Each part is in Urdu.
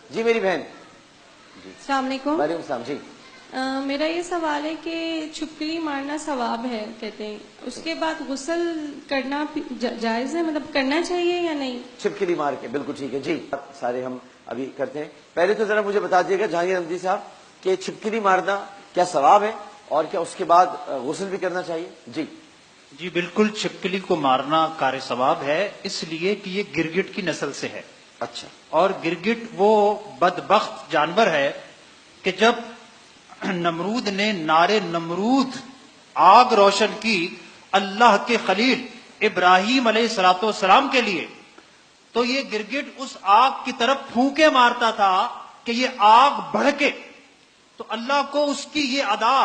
جی میری بہن. السلام علیکم. وعلیکم السلام. جی میرا یہ سوال ہے کہ چھپکلی مارنا ثواب ہے کہتے ہیں، اس کے بعد غسل کرنا جائز ہے، مطلب کرنا چاہیے یا نہیں؟ چھپکلی مار کے بالکل ٹھیک ہے. جی سارے ہم ابھی کرتے ہیں. پہلے تو ذرا مجھے بتا دیجیے گا جہانگیر احمدی صاحب کہ چھپکلی مارنا کیا ثواب ہے اور کیا اس کے بعد غسل بھی کرنا چاہیے؟ جی جی بالکل، چھپکلی کو مارنا کار ثواب ہے، اس لیے کہ یہ گرگٹ کی نسل سے ہے. اچھا. اور گرگٹ وہ بدبخت جانور ہے کہ جب نمرود نے نارے نمرود آگ روشن کی اللہ کے خلیل ابراہیم علیہ الصلوۃ والسلام کے لیے، تو یہ گرگٹ اس آگ کی طرف پھونکے مارتا تھا کہ یہ آگ بڑھ کے، تو اللہ کو اس کی یہ ادا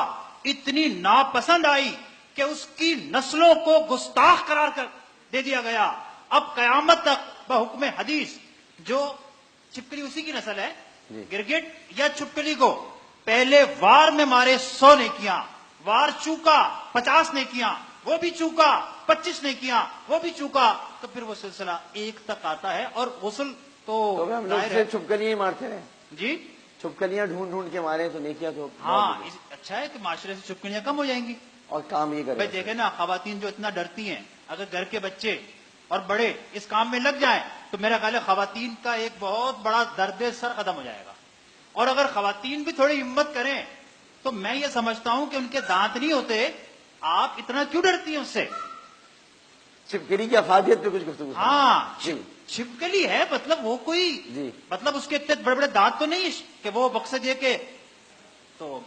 اتنی ناپسند آئی کہ اس کی نسلوں کو گستاخ قرار کر دے دیا گیا. اب قیامت تک بحکم حدیث جو چھپکلی اسی کی نسل ہے، گرگٹ یا چھپکلی کو پہلے وار میں مارے 100 نیکیاں، وار چوکا 50 نیکیاں، وہ بھی چوکا 25 نیکیاں، وہ بھی چوکا، تو پھر وہ سلسلہ ایک تک آتا ہے. اور غسل تو ہم لوگ سے چھپکلیاں ہی مارتے ہیں. جی چھپکلیاں ڈھونڈ ڈھونڈ کے مارے تو نیکیاں تو ہاں اچھا ہے کہ معاشرے سے چھپکلیاں کم ہو جائیں گی. اور کام یہ کریں. بھائی دیکھیں نا، خواتین جو اتنا ڈرتی ہیں، اگر گھر کے بچے اور بڑے اس کام میں لگ جائیں تو میرا خیال ہے خواتین کا ایک بہت بڑا درد سر ختم ہو جائے گا. اور اگر خواتین بھی تھوڑی ہمت کریں تو میں یہ سمجھتا ہوں کہ ان کے دانت نہیں ہوتے. آپ اتنا کیوں ڈرتی ہیں اس سے؟ چھپکلی کی افادیت پہ کچھ گفتگو. ہاں چھپکلی ہے، مطلب وہ کوئی مطلب اس کے اتنے بڑے بڑے دانت تو نہیں کہ وہ مقصد یہ کہ، تو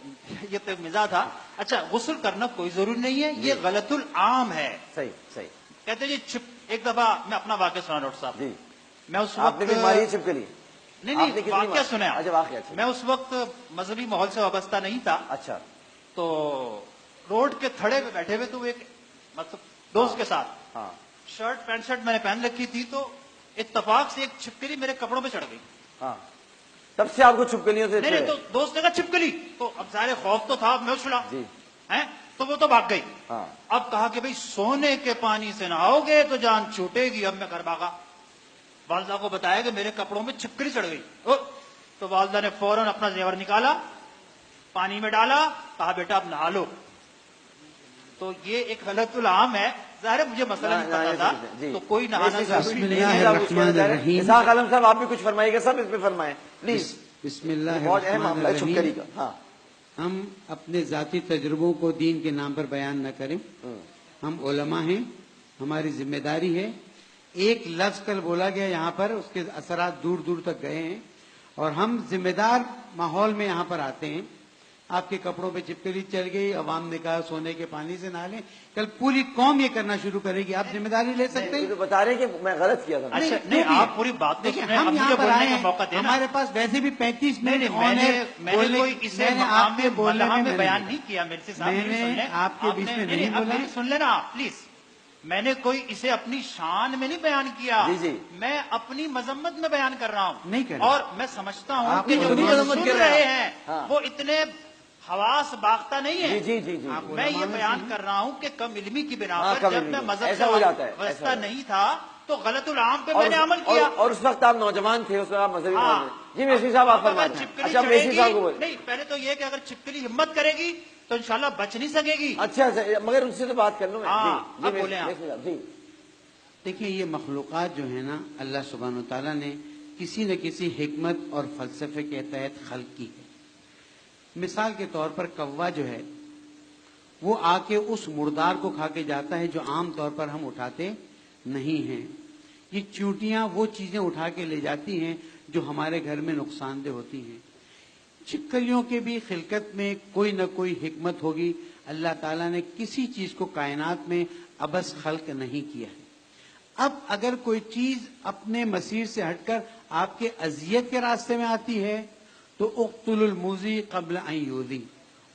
یہ تو مزاح تھا. اچھا، غسل کرنا کوئی ضروری نہیں ہے، یہ غلط العام ہے. صحیح صحیح. کہتے جی ایک دفعہ میں اپنا واقعہ سنا ڈاکٹر صاحب. جی میں اس آپ وقت نے بھی ماری چھپکلی؟ نہیں واقعہ سنا. اچھا واقعہ. میں اس وقت مذہبی ماحول سے وابستہ نہیں تھا. اچھا. تو روڈ کے تھڑے پہ بیٹھے ہوئے تو ایک مطلب دوست کے ساتھ شرٹ پینٹ شرٹ میں نے پہن رکھی تھی، تو اتفاق سے ایک چھپکلی میرے کپڑوں پہ چڑھ گئی. ہاں تب سے آپ کو چھپکلیوں سے؟ نہیں تو دوست نے کہا چھپکلی، تو اب ظاہر خوف تو تھا، میں اچھلا تو وہ تو بھاگ گئی. اب کہا کہ بھئی سونے کے پانی سے نہاؤ گے تو جان چھوٹے گی. اب میں گھر بھاگا، والدہ کو بتایا کہ میرے کپڑوں میں چھپکلی چڑھ گئی. تو والدہ نے فوراً اپنا زیور نکالا، پانی میں ڈالا، کہا بیٹا اب نہا لو. تو یہ ایک غلط العام ہے. ظاہر مجھے مسئلہ نہیں پتا تھا تو کوئی نہانا ضروری نہیں ہے. اسحاق عالم صاحب آپ بھی کچھ فرمائیے گا؟ سب اس پہ فرمائیں پلیز. بسم اللہ بہت اہم معاملہ ہے چھپکلی کا. ہاں ہم اپنے ذاتی تجربوں کو دین کے نام پر بیان نہ کریں. ہم علماء ہیں، ہماری ذمہ داری ہے. ایک لفظ کل بولا گیا یہاں پر، اس کے اثرات دور دور تک گئے ہیں، اور ہم ذمہ دار ماحول میں یہاں پر آتے ہیں. آپ کے کپڑوں پہ چھپکلی چل گئی، عوام نے کہا سونے کے پانی سے نہا لیں، کل پوری قوم یہ کرنا شروع کرے گی. آپ ذمہ داری لے سکتے ہیں؟ بتا رہے کہ میں غلط کیا تھا. اچھا نہیں، آپ پوری بات دیکھیں. ہم یہاں پر آئے ہیں، ہمارے پاس ویسے بھی 35 منٹ میں نے کوئی اسے مقام میں بیان نہیں کیا. میرے سے میں نے آپ کے بیچ میں نہیں بولا. سن لینا پلیز. میں نے کوئی اسے اپنی شان میں نہیں بیان کیا، میں اپنی مذمت میں بیان کر رہا ہوں. نہیں کر، اور میں سمجھتا ہوں کہ جو سن رہے ہیں وہ اتنے حواس باختہ نہیں ہے. جی جی جی میں یہ بیان کر رہا ہوں کہ کم علمی کی بنا پر جب میں مذہب سے وابستہ نہیں تھا تو غلط العام پہ میں نے عمل کیا. اور اس وقت آپ نوجوان تھے، اس وقت آپ مذہبی. جی میسی صاحب آپ فرمائیں. اچھا میسی صاحب کو بولیں. نہیں پہلے تو یہ کہ اگر چھپکلی ہمت کرے گی تو انشاءاللہ بچ نہیں سکے گی. اچھا مگر ان سے تو بات کر لوں میں. جی بولیں آپ. جی دیکھیں، یہ مخلوقات جو ہے نا، اللہ سبحانہ وتعالیٰ نے کسی نہ کسی حکمت اور فلسفے کے تحت خلق کی ہے. مثال کے طور پر کوا جو ہے وہ آ کے اس مردار کو کھا کے جاتا ہے جو عام طور پر ہم اٹھاتے نہیں ہیں. یہ چیونٹیاں وہ چیزیں اٹھا کے لے جاتی ہیں جو ہمارے گھر میں نقصان دہ ہوتی ہیں. چھپکلیوں کے بھی خلقت میں کوئی نہ کوئی حکمت ہوگی. اللہ تعالیٰ نے کسی چیز کو کائنات میں عبث خلق نہیں کیا ہے. اب اگر کوئی چیز اپنے مسیر سے ہٹ کر آپ کے اذیت کے راستے میں آتی ہے تو اقتل الموذی قبل ان یؤذی.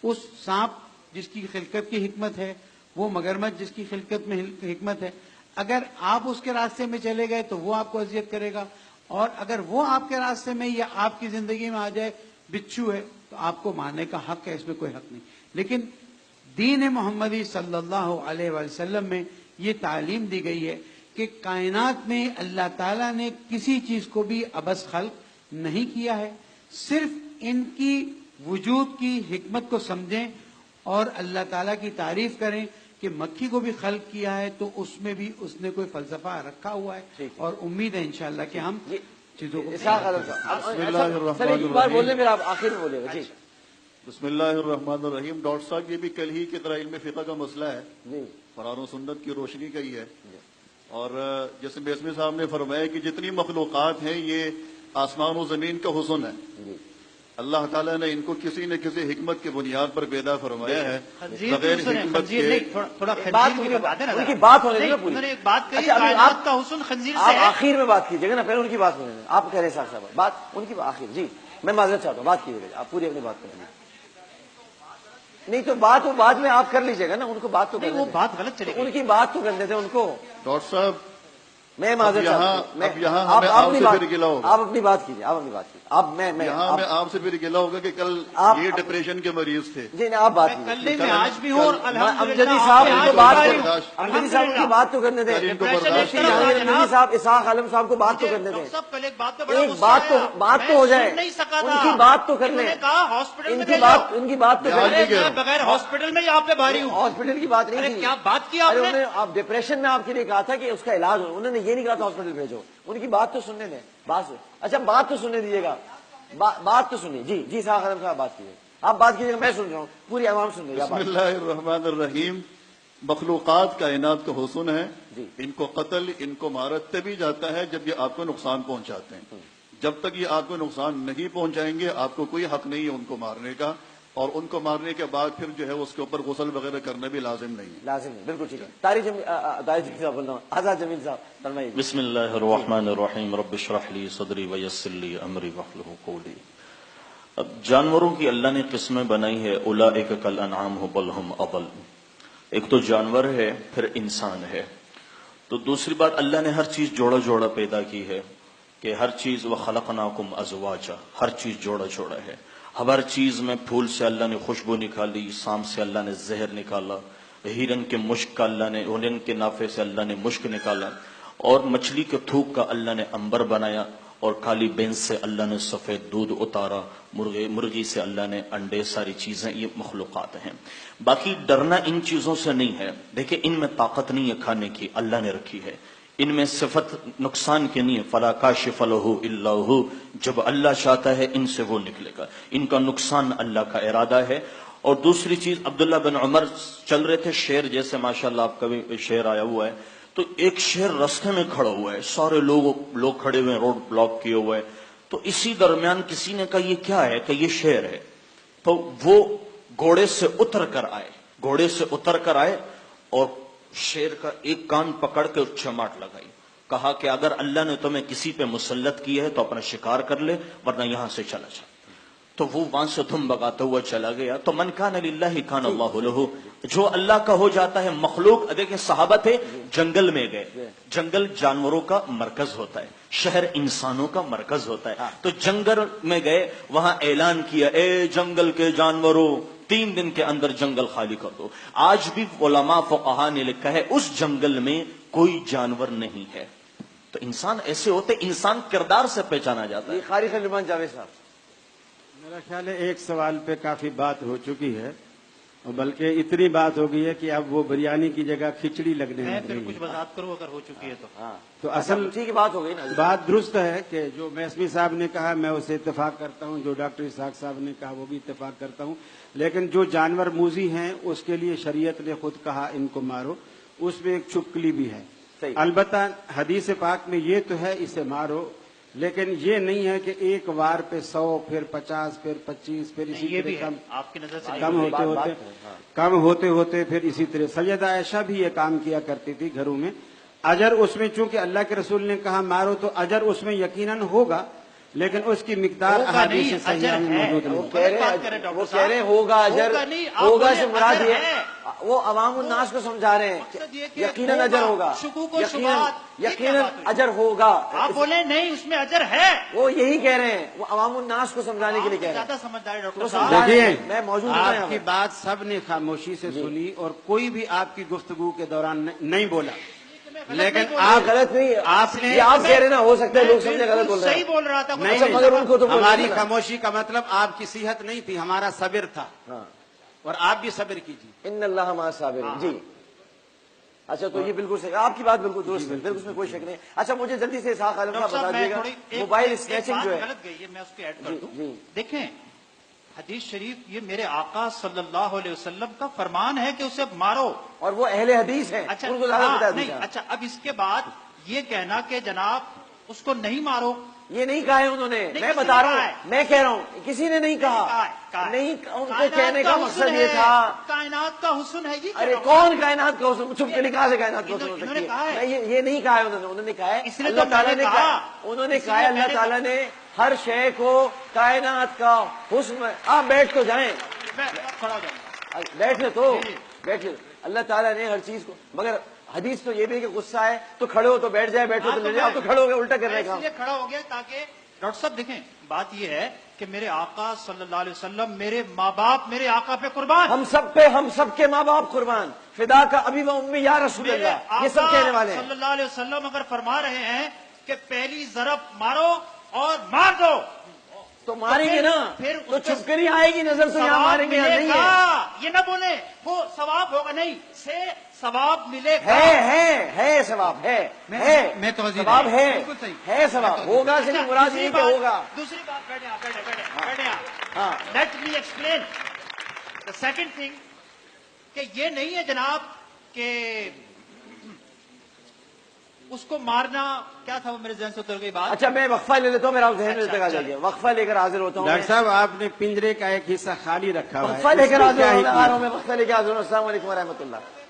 اس سانپ جس کی خلقت کی حکمت ہے، وہ مگرمچھ جس کی خلقت میں حکمت ہے، اگر آپ اس کے راستے میں چلے گئے تو وہ آپ کو اذیت کرے گا. اور اگر وہ آپ کے راستے میں یا آپ کی زندگی میں آ جائے، بچھو ہے، تو آپ کو مارنے کا حق ہے، اس میں کوئی حق نہیں. لیکن دین محمدی صلی اللہ علیہ وسلم میں یہ تعلیم دی گئی ہے کہ کائنات میں اللہ تعالیٰ نے کسی چیز کو بھی عبث خلق نہیں کیا ہے. صرف ان کی وجود کی حکمت کو سمجھیں اور اللہ تعالیٰ کی تعریف کریں کہ مکھی کو بھی خلق کیا ہے تو اس میں بھی اس نے کوئی فلسفہ رکھا ہوا ہے, اور امید ہے انشاءاللہ کہ ہم چیزوں کو سر ایک بار بولنے میں آپ آخر میں بولے گا. جی بسم اللہ الرحمن الرحیم. ڈاکٹر صاحب یہ بھی کل ہی کی طرح علم فقہ کا مسئلہ ہے, جی قرآن و سنت کی روشنی کا ہی ہے. اور جیسے بیسمی صاحب نے فرمایا کہ جتنی مخلوقات ہیں یہ آسمان و زمین کا حسن ہے. اللہ تعالیٰ نے ان کو کسی نہ کسی حکمت کی بنیاد پر پیدا فرمایا ہے. بغیر حکمت کے ان کی بات ہونے دیں پوری. کائنات کا حسن خنزیر سے آپ ہے. آخر میں بات کیجیے گا نا, پہلے ان کی بات ہونے دیں. آپ کہہ رہے ہیں صاحب بات ان کی آخر. جی میں معذرت چاہتا ہوں, بات کیجیے گا, آپ پوری اپنی بات کر لیجیے. نہیں تو بات وہ بعد میں آپ کر لیجیے گا نا, ان کو بات تو وہ بات غلط چلے گی. ان کی بات تو کر دیتے ان کو. ڈاکٹر صاحب میں معذرت آپ سے گلا ہوگا, آپ اپنی بات کیجیے, آپ اپنی بات کیجیے. آپ میں آپ سے پھر گلا ہوگا کہ کل یہ ڈپریشن کے مریض تھے. جی نہیں, آپ بات کیجیے. میں آج بھی ہوں اور امجدی صاحب ان کو بات, امجدی صاحب ان کی بات تو کرنے دیں. امجدی صاحب اسحاق عالم صاحب کو بات تو کرنے دیں. ایک بات تو ہو جائے, ان کی بات تو کر لیں. ان کی بات تو کر لیں. بغیر ہاسپٹل میں آپ پہ بھاری ہوں. ہاسپٹل کی بات نہیں تھی. کیا بات کی آپ نے؟ آپ ڈپریشن میں آپ کے لیے کہا تھا کہ اس کا علاج ہو, انہوں نے یہ نہیں کہا تھا ہاسپٹل بھیجو. ان کی بات تو سننے دیں. اچھا بات تو سننے دیجیے گا, بات تو سنیے. جی جی صاحب خدم صاحب بات کیجیے, آپ بات کیجیے گا, میں سن رہا ہوں, پوری عوام سن رہی ہے. بسم اللہ الرحمن الرحیم. مخلوقات کائنات کا حسن ہے. ان کو قتل, ان کو مارت تبھی جاتا ہے جب یہ آپ کو نقصان پہنچاتے ہیں. جب تک یہ آپ کو نقصان نہیں پہنچائیں گے آپ کو کوئی حق نہیں ہے ان کو مارنے کا, اور ان کو مارنے کے بعد پھر جو ہے اس کے اوپر غسل وغیرہ کرنا بھی لازم نہیں ہے. لازم نہیں, بالکل ٹھیک ہے. طارق جمیل صاحب بول رہا ہوں, آزاد جمیل صاحب فرمائیے. بسم اللہ الرحمن الرحیم. رب اشرح لی صدری ویسر لی امری واحلل قولی. اب جانوروں کی اللہ نے قسمیں بنائی ہے. اولئک کالانعام بل ھم اضل. ایک تو جانور ہے, پھر انسان ہے. تو دوسری بات, اللہ نے ہر چیز جوڑا جوڑا پیدا کی ہے کہ ہر چیز وخلقناکم ازواجا, ہر چیز جوڑا جوڑا ہے. ہر چیز میں پھول سے اللہ نے خوشبو نکالی, سانپ سے اللہ نے زہر نکالا, ہرن کے مشک کا اللہ نے, ہرن کے نافے سے اللہ نے مشک نکالا, اور مچھلی کے تھوک کا اللہ نے عنبر بنایا, اور کالی بینس سے اللہ نے سفید دودھ اتارا, مرغی سے اللہ نے انڈے, ساری چیزیں یہ مخلوقات ہیں. باقی ڈرنا ان چیزوں سے نہیں ہے. دیکھیں ان میں طاقت نہیں ہے کھانے کی, اللہ نے رکھی ہے. ان میں صفت نقصان کی نہیں ہے. فلا کاشف لہ الا ہو, جب اللہ چاہتا ہے ان سے وہ نکلے گا. ان کا نقصان اللہ کا ارادہ ہے. اور دوسری چیز, عبداللہ بن عمر چل رہے تھے, شیر جیسے ماشاءاللہ آپ کا بھی شیر آیا ہوا ہے, تو ایک شیر راستے میں کھڑا ہوا ہے, سارے لوگ کھڑے ہوئے ہیں, روڈ بلاک کیے ہوئے ہیں. تو اسی درمیان کسی نے کہا یہ کیا ہے, کہ یہ شیر ہے. تو وہ گھوڑے سے اتر کر آئے اور شیر کا ایک کان پکڑ کے چماٹ لگائی. کہا کہ اگر اللہ نے تمہیں کسی پہ مسلط کیا ہے تو اپنا شکار کر لے, ورنہ یہاں سے چلا جا. تو وہ وہاں سے دھم بگاتا ہوا چلا گیا. تو من کان للہ کان اللہ لہ, جو اللہ کا ہو جاتا ہے. مخلوق دیکھیں, صحابہ تھے, جنگل میں گئے. جنگل جانوروں کا مرکز ہوتا ہے, شہر انسانوں کا مرکز ہوتا ہے. تو جنگل میں گئے, وہاں اعلان کیا, اے جنگل کے جانوروں 3 دن کے اندر جنگل خالی کر دو. آج بھی علماء فقہا نے لکھا ہے اس جنگل میں کوئی جانور نہیں ہے. تو انسان ایسے ہوتے, انسان کردار سے پہچانا جاتا ہے. قاری سلیمان جاوید صاحب, میرا خیال ہے ایک سوال پہ کافی بات ہو چکی ہے, اور بلکہ اتنی بات ہو گئی ہے کہ اب وہ بریانی کی جگہ کھچڑی لگنے میں لگ پھر گئی کچھ ہے. وضاحت کروں اگر ہو چکی ہے تو. تو اصل ٹھیک ہے, بات ہو گئی نا. بات درست ہے کہ جو میسمی صاحب نے کہا میں اسے اتفاق کرتا ہوں, جو ڈاکٹر اسحاق صاحب نے کہا وہ بھی اتفاق کرتا ہوں. لیکن جو جانور موذی ہیں اس کے لیے شریعت نے خود کہا ان کو مارو, اس میں ایک چھپکلی بھی ہے. البتہ حدیث پاک میں یہ تو ہے اسے مارو, لیکن یہ نہیں ہے کہ ایک وار پہ 100 پھر 50 پھر 25 پھر اسی طرح آپ کی نظر سے کم ہوتے ہوتے پھر اسی طرح. سیدہ عائشہ بھی یہ کام کیا کرتی تھی گھروں میں. اجر اس میں چونکہ اللہ کے رسول نے کہا مارو تو اجر اس میں یقیناً ہوگا, لیکن اس کی مقدار احادیث صحیحہ میں موجود نہیں. وہ کہہ رہے ہوگا اجر, ہوگا سے مراد یہ, وہ عوام الناس کو سمجھا رہے ہیں یقیناً اجر ہوگا, یقیناً اجر ہوگا. آپ بولے نہیں اس میں اجر ہے, وہ یہی کہہ رہے ہیں, وہ عوام الناس کو سمجھانے کے لیے کہہ رہے ہیں. زیادہ سمجھدار ڈاکٹر صاحب. دیکھیے, میں موجود ہوں آپ کی بات سب نے خاموشی سے سنی اور کوئی بھی آپ کی گفتگو کے دوران نہیں بولا. لیکن آپ غلط نہیں ہے، آپ نے یہ آپ کہہ رہے ہیں نا، ہو سکتا ہے لوگ سمجھے غلط بول رہے صحیح ہیں. بول رہا تھا. اچھا مگر ان کو تو بولنا ہماری تھا. خاموشی کا مطلب آپ کی صحت نہیں تھی، ہمارا صبر تھا، ہاں اور آپ بھی صبر کیجیے. ان اللہ مع الصابرین. جی اچھا تو یہ بالکل صحیح، آپ کی بات بالکل درست ہے، بالکل اس میں کوئی شک نہیں. اچھا مجھے جلدی سے اسحاق عالم صاحب بتا دیجیے گا موبائل اسنیچنگ جو ہے. غلط گئی ہے، میں اس کو ایڈ کر جی، دوں. جی. دیکھیں حدیث شریف یہ میرے آقا صلی اللہ علیہ وسلم کا فرمان ہے کہ اسے مارو. اور وہ اہل حدیث ہیں، اچھا ان کو زیادہ ہاں، بتا نہیں دیجیے. اچھا اب اس کے بعد یہ کہنا کہ جناب اس کو نہیں مارو، یہ نہیں کہا ہے انہوں نے، نہیں، میں کسی بتا نے رہا کہا ہے. ہوں، میں کہہ رہا ہوں کسی نے نہیں کہا. کہا ہے. نہیں، ان کو کائنات کہنے کا مقصد حسن یہ ہے، تھا. کائنات کا حسن ہے. یہ ارے کون کائنات کا حسن چھپ کے لکھا سے کائنات کا حسن ہو انہوں سکتی نے کہا ہے؟ ہے. یہ نہیں کہا ہے انہوں نے کہا ہے اس لیے اللہ تو میں تعالیٰ نے نے کہا. کہا، انہوں نے اس کہا لیے اللہ میں نے تعالیٰ نے ہر شے کو کائنات کا حسن. آپ بیٹھ تو جائیں، میں کھڑا ہو جاؤں. بیٹھے تو جی. بیٹھے. اللہ تعالیٰ نے ہر چیز کو، مگر حدیث تو یہ بھی کہ غصہ ہے تو کھڑے ہو تو بیٹھ جائے، بیٹھو تو لیٹ جائے. آپ تو کھڑے ہو گئے، الٹا کر رہے میں ہیں اس لیے کھڑا ہو گیا تاکہ ڈاکٹر صاحب دیکھیں بات یہ ہے کہ میرے آقا صلی اللہ علیہ وسلم، میرے ماں باپ میرے آقا پہ قربان. ہم سب کے ماں باپ قربان، فدا کا ابی و امی یا رسول میرے اللہ، یہ سب کہنے والے آقا ہیں. صلی اللہ علیہ وسلم اگر فرما رہے ہیں کہ پہلی ضرب مارو اور مار دو تو ماریں گے نا، پھر تو اس پہ چھپ کر ہی آئے گی نظر، تو یہاں ثواب ماریں گے یا ملے نہیں گا. ہے. یہ نہ بولے وہ ثواب ہوگا، نہیں سے ثواب ملے گا. ہے ثواب میں توضیح ثواب دوں. بالکل صحیح. ہے ثواب ہوگا سے اچھا، مراد دوسری نہیں کہ بات- ہوگا. دوسری بات بیٹھے ہاں let me explain the second thing کہ یہ نہیں ہے جناب کہ اس کو مارنا کیا تھا، وہ میرے ذہن سے اتر گئی بات. اچھا میں وقفہ لے لیتا ہوں، میرا ذہن میں تک آ جائے گا. وقفہ لے کر حاضر ہوتا ہوں. ڈاکٹر صاحب آپ نے پنجرے کا ایک حصہ خالی رکھا ہوا ہے، وقفہ لے اس کر کو حاضر کیا ہوں، حکمت آ رہا ہوں میں، وقفہ لے کے حاضر ہوں. السلام علیکم ورحمۃ اللہ.